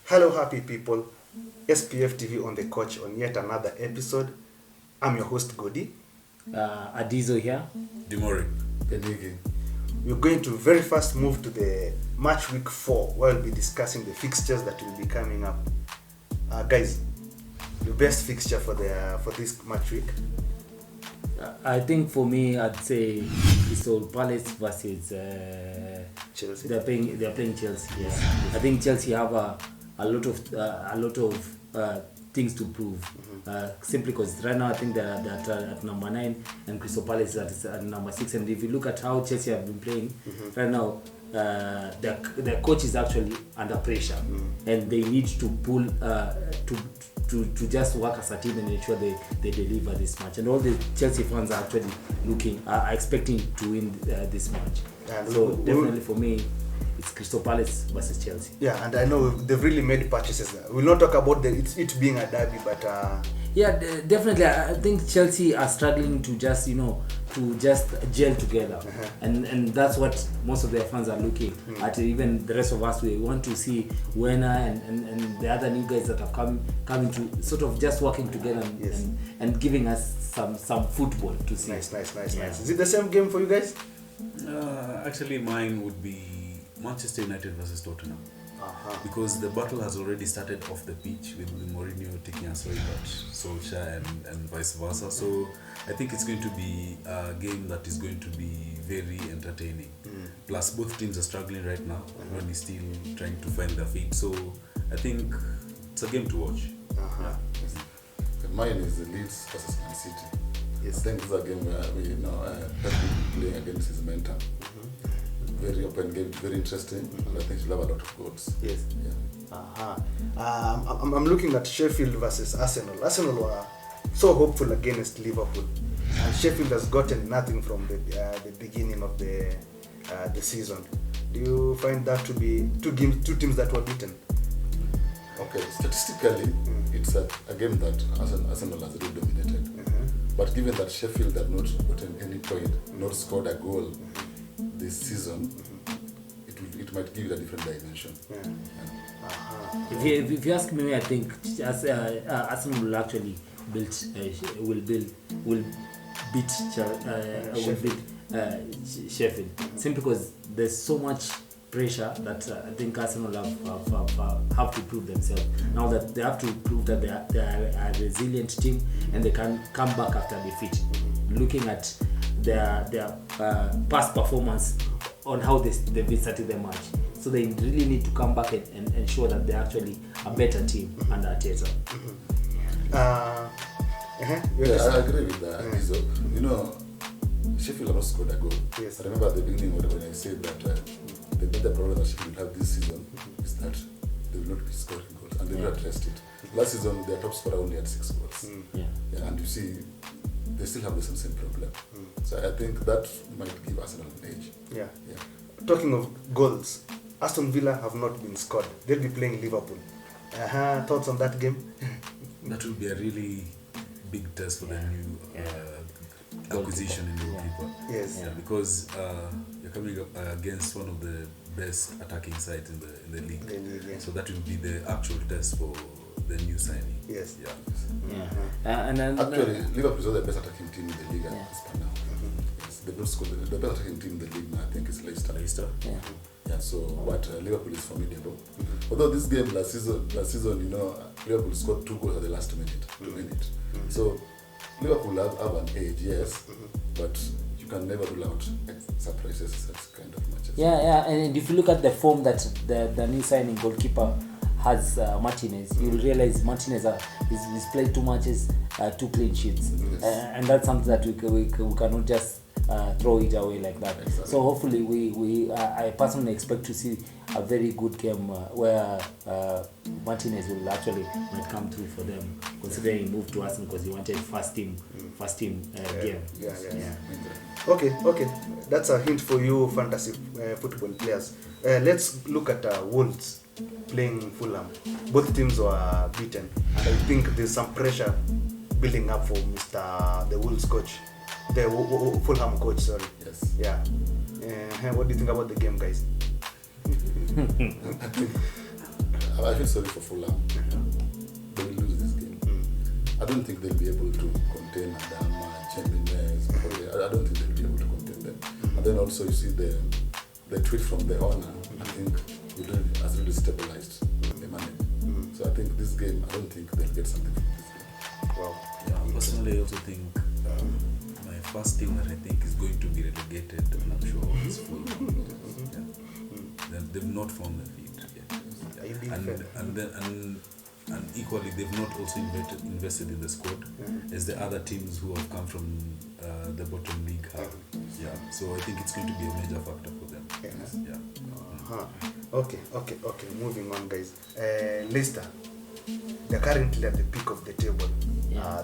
Hello, happy people. SPF TV on the couch on yet another episode. I'm your host, Godi. Adizo here. Dimori. Penigi. We're going to very fast move to the match week 4, where we'll be discussing the fixtures that will be coming up. Guys, the best fixture for this match week? I think for me, I'd say Crystal Palace versus Chelsea. They're playing Chelsea. Yeah. I think Chelsea have a lot of things to prove. Simply because right now I think they're at number 9 and Crystal Palace is at number 6. And if you look at how Chelsea have been playing right now, their coach is actually under pressure, and they need to pull to just work as a team and ensure they deliver this match. And all the Chelsea fans are actually are expecting to win this match. So definitely for me, it's Crystal Palace versus Chelsea. Yeah, and I know they've really made purchases. We'll not talk about it being a derby, but yeah, definitely. I think Chelsea are struggling to just gel together, and that's what most of their fans are looking at. Even the rest of us, we want to see Werner and the other new guys that have come into sort of just working together and giving us some football to see. Nice. Is it the same game for you guys? Actually, mine would be Manchester United versus Tottenham. Because the battle has already started off the pitch with Mourinho taking a swing at Solskjaer and vice versa. So I think it's going to be a game that is going to be very entertaining. Plus both teams are struggling right now. Everyone is still trying to find their feet. So I think it's a game to watch. Yes. Mine is the Leeds versus Man City. Yes. I think this is a game where we Pep playing against his mentor. Very open game, very interesting, and I think she'll have a lot of goals. Yes. Yeah. I'm looking at Sheffield versus Arsenal. Arsenal were so hopeful against Liverpool, and Sheffield has gotten nothing from the beginning of the season. Do you find that to be two teams that were beaten? Okay, statistically, it's a game that Arsenal has really dominated. But given that Sheffield have not gotten any point, not scored a goal this season, it might give it a different dimension. If you ask me, I think Arsenal will actually beat Sheffield, simply because there's so much pressure that I think Arsenal have to prove themselves. Now that they have to prove that they are a resilient team and they can come back after defeat. Looking at their past performance on how they've started the match, so they really need to come back and ensure that they're actually a better team under Arteta. I agree with that. So, Sheffield have not scored a goal. Yes. I remember at the beginning when I said that the better problem that Sheffield will have this season is that they will not be scoring goals, and they will address it. Last season, their top scorer only had 6 goals. And you see, they still have the same problem. So I think that might give Arsenal an edge. Yeah. Talking of goals, Aston Villa have not been scored. They'll be playing Liverpool. Thoughts on that game? That will be a really big test for the new acquisition in the goalkeeper. Yes. Yeah, because you're coming up against one of the best attacking sides in the league. So that will be the actual test for the new signing. Yes. And then actually, Liverpool is the best attacking team in the league at this point now. Yes, they've not scored. The best attacking team in the league now, I think, is Leicester. So but Liverpool is formidable. Although this game last season, Liverpool scored 2 goals at the last minute. So Liverpool have an edge, yes, but you can never rule out surprises such kind of matches. And if you look at the form that the new signing goalkeeper has, Martinez, you will realize Martinez he's played 2 matches, 2 clean sheets, and that's something that we cannot just throw it away like that. Exactly. So hopefully I personally expect to see a very good game where Martinez will actually might come through for them, considering he moved to Arsenal because he wanted first team game. Okay, that's a hint for you fantasy football players. Let's look at Wolves playing Fulham. Both teams were beaten, and I think there's some pressure building up for the Wolves coach, the Fulham coach. Sorry. Yes. Yeah. What do you think about the game, guys? I feel sorry for Fulham. They will lose this game. I don't think they'll be able to contain Adama, Jimenez. I don't think they'll be able to contain them. And then also you see the tweet from the owner. I think has really stabilized the money. So I think this game, I don't think they'll get something from this game. Wow. Yeah, personally, I also think my first team that I think is going to be relegated, and I'm sure it's Fulham. Yeah. They've not found their feet yet. Are you being fair? And equally, they've not also invested in the squad as the other teams who have come from the bottom league have. Yeah, so I think it's going to be a major factor for them. Yeah. Okay. Moving on, guys. Leicester, they're currently at the peak of the table.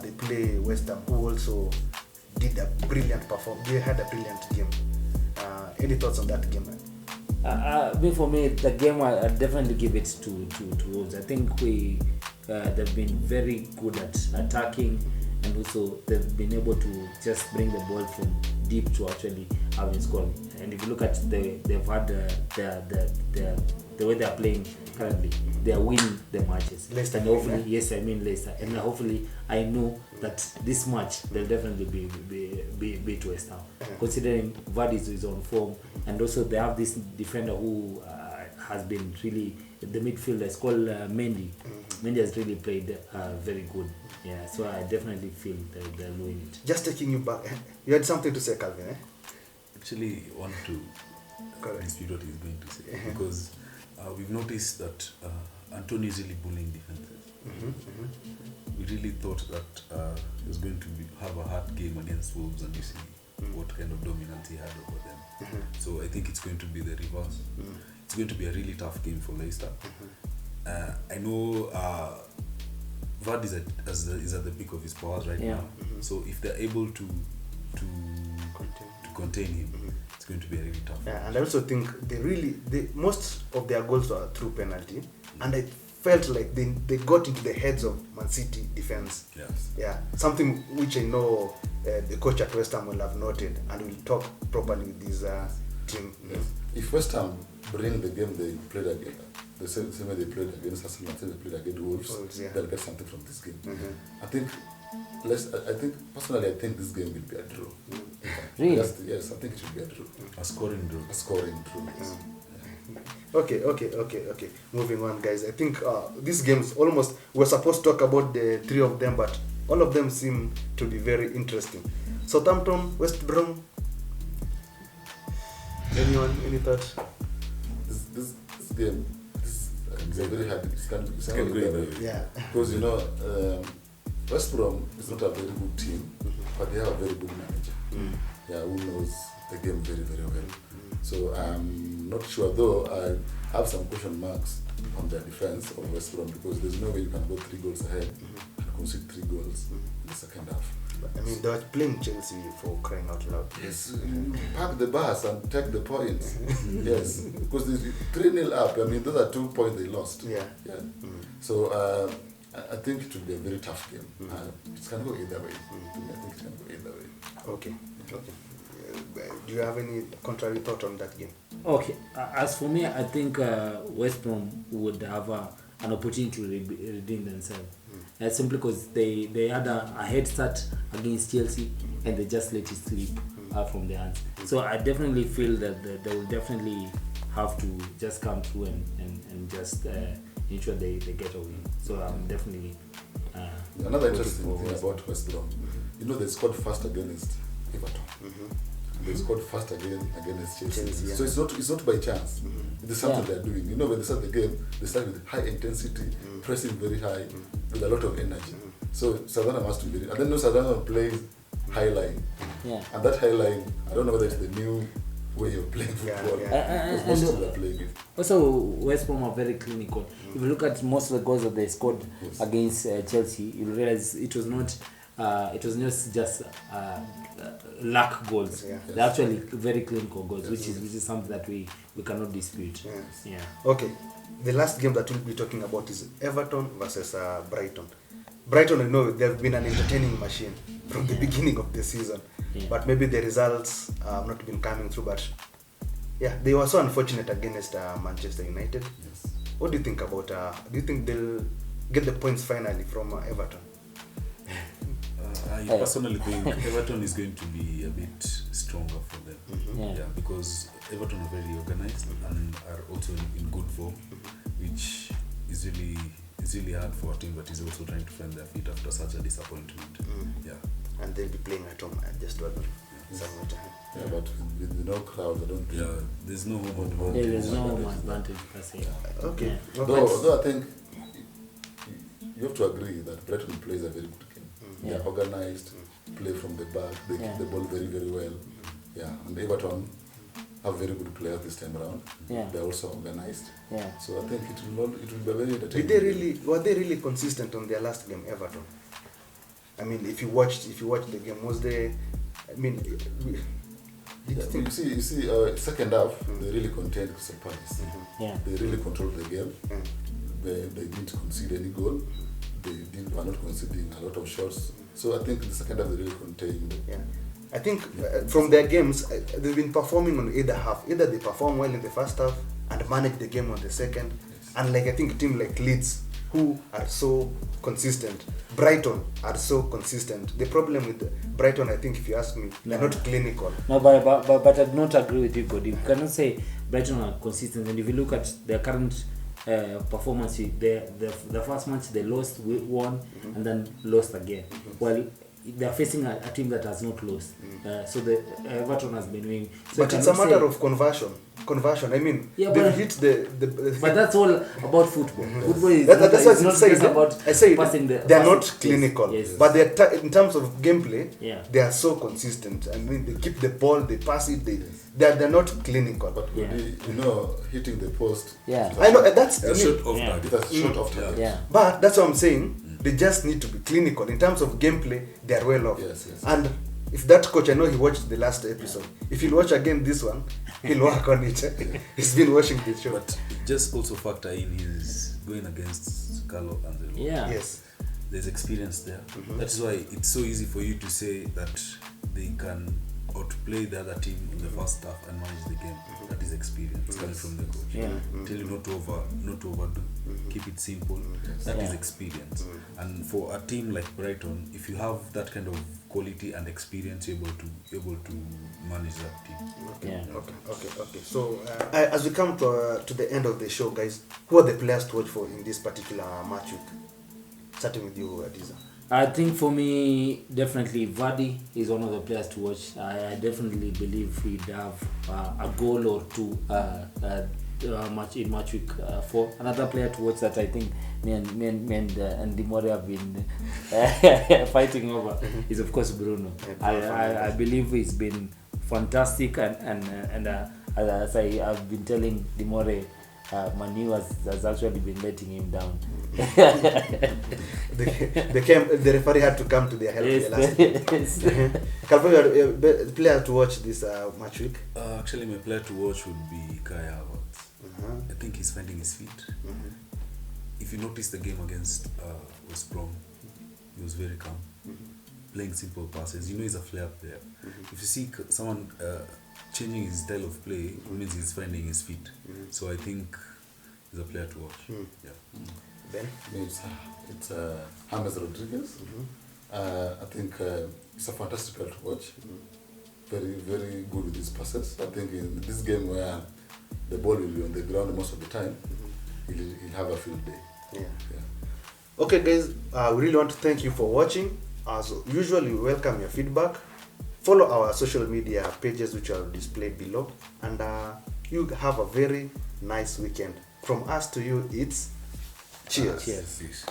They play West Ham, who also did a brilliant performance. They had a brilliant game. Any thoughts on that game? For me, the game I definitely give it to Wolves. I think they've been very good at attacking, and also they've been able to just bring the ball from deep to actually having scored. And if you look at they've had the way they are playing currently, they are winning the matches. Leicester, and hopefully, yes, I mean Leicester, and hopefully I know that this match they'll definitely be to West Ham, considering Vardy is on form, and also they have this defender who has been really the midfielder. It's called Mendy. Mendy has really played very good. Yeah, so I definitely feel that they're doing it. Just taking you back, you had something to say, Calvin, eh? Actually, want to dispute what he's going to say because we've noticed that Antonio is really bullying defenses. We really thought that he was going to have a hard game against Wolves, and you see what kind of dominance he had over them. So I think it's going to be the reverse. It's going to be a really tough game for Leicester. I know Vardy is at the peak of his powers right now. So if they're able to contain him, it's going to be a really tough. Yeah, and I also think most of their goals were through penalty, and I felt like they got into the heads of Man City defense. Yes. Yeah, something which I know the coach at West Ham will have noted, and will talk properly with this team. Yes. If West Ham bring the game they played against, the same way they played against Arsenal, they played against Wolves, they'll get something from this game. I think personally, I think this game will be a draw. Really? Yes, I think it should be a draw. A scoring draw. A scoring draw. Yes. Okay. Moving on, guys. I think these games almost, we're supposed to talk about the three of them, but all of them seem to be very interesting. Southampton, West Brom. Anyone? Any thoughts? This game is very hard. It can go either way. Yeah. Because West Brom is not a very good team, but they have a very good manager. Yeah, who knows the game very, very well. So I'm not sure, though I have some question marks on their defense of West Brom, because there's no way you can go 3 goals ahead and concede 3 goals in the second half. I mean, they were playing Chelsea for crying out loud. Yes, park the bus and take the points. Yes, because the 3-0 up, I mean, those are 2 points they lost. Yeah. So I think it will be a very tough game. It can go either way. I think it can go either way. Okay. Do you have any contrary thought on that game? Okay, as for me, I think West Brom would have an opportunity to redeem themselves. Simply because they had a head start against Chelsea, and they just let it slip from their hands. So I definitely feel that they will definitely have to just come through and just ensure they get a win. So I'm definitely another interesting thing about West Brom, they scored first against Everton. They scored first again against Chelsea. Yeah. So it's not by chance. It is something they're doing. When they start the game, they start with high intensity, pressing very high, with a lot of energy. So Southampton must be very. I don't know, Southampton plays high line. Yeah. And that high line, I don't know whether it's the new way of playing football. Because most teams are playing it. Also, West Brom are very clinical. If you look at most of the goals that they scored against Chelsea, you realize it was not just luck goals. They're actually very clinical goals, which is something that we cannot dispute. Yes. Yeah. Okay. The last game that we'll be talking about is Everton versus Brighton. Brighton, I know they've been an entertaining machine from the beginning of the season, but maybe the results have not been coming through. But they were so unfortunate against Manchester United. Yes. What do you think about? Do you think they'll get the points finally from Everton? I personally think Everton is going to be a bit stronger for them. Yeah. Because Everton are very organized and are also in good form, which is really hard for a team that is also trying to find their feet after such a disappointment. Yeah. And they'll be playing at home. I just don't know. Yeah, but with no crowd, I don't think. Yeah, there's no home advantage. Yeah, there's no home advantage per se. Okay. Yeah. No, Though I think you have to agree that Brighton plays a very good game. Yeah. They're organized, play from the back, they keep the ball very, very well. Yeah, and Everton have very good players this time around. Yeah. They're also organized. Yeah. So I think it will be very entertaining. were they really consistent on their last game, Everton? I mean, if you watched the game, was they? I mean, did you Yeah, think? you see, second half, they really contained Crystal Palace. Yeah. They really controlled the game. Mm. They didn't concede any goal. Were not conceding a lot of shots. So I think in the second half they really contained. Yeah. I think from their games, they've been performing on either half. Either they perform well in the first half and manage the game on the second. Yes. And like I think a team like Leeds, who are so consistent, Brighton are so consistent. The problem with Brighton, I think, if you ask me, they're not clinical. No, but I do not agree with you, Cody. You cannot say Brighton are consistent. And if you look at their current performance, the first match they lost, won, and then lost again. Well, they are facing a team that has not lost. So the Everton has been winning. So But it's a matter of conversion. I mean, Yeah, they've but- hit the But that's all about football. Football is that's what not I say. just about I say passing the. they're not passing- clinical, Yes. but they're in terms of gameplay, Yeah. they are so consistent. I mean, they keep the ball, they pass it, they're not clinical. But Yeah. hitting the post. Yeah. I know that's They're I mean, short off Yeah. target. That's short of target. Yeah. but that's what I'm saying. They just need to be clinical in terms of gameplay. They are well off. Yes, yes. And if that coach, I know he watched the last episode. If he'll watch again this one, he'll work on it. He's been watching the show. But just also factor in his going against Carlo Ancelotti. Yeah. Yes. There's experience there. That is why it's so easy for you to say that they can outplay the other team in the first half and manage the game. That is experience coming from the coach. Yeah. Tell you not to overdo. Keep it simple. That is Yeah. experience. And for a team like Brighton, if you have that kind of quality and experience, you're able to manage that team. Yeah. Okay. So as we come to the end of the show, guys, who are the players to watch for in this particular match week? Starting with you, Adiza. I think for me, definitely Vardy is one of the players to watch. I definitely believe he'd have a goal or two in match week 4. Another player to watch that I think me and Dimore have been fighting over is of course Bruno. I believe he's been fantastic and as I've been telling Dimore, Manu has actually been letting him down. The referee had to come to their help Yes, last yes. Calvo, you are player to watch this match week? Actually, my player to watch would be Kai Havertz. I think he's finding his feet. If you notice the game against West Brom, he was very calm, playing simple passes. You know he's a flair player. If you see someone changing his style of play, it means he's finding his feet. So I think he's a player to watch. Yeah. Ben? It's James Rodriguez. I think it's a fantastic player to watch. Very, very good with his passes. I think in this game where the ball will be on the ground most of the time, he'll have a field day. Yeah. Yeah. Okay, guys, we really want to thank you for watching. As usual, we welcome your feedback. Follow our social media pages, which are displayed below, and you have a very nice weekend. From us to you, it's cheers. Cheers. Peace.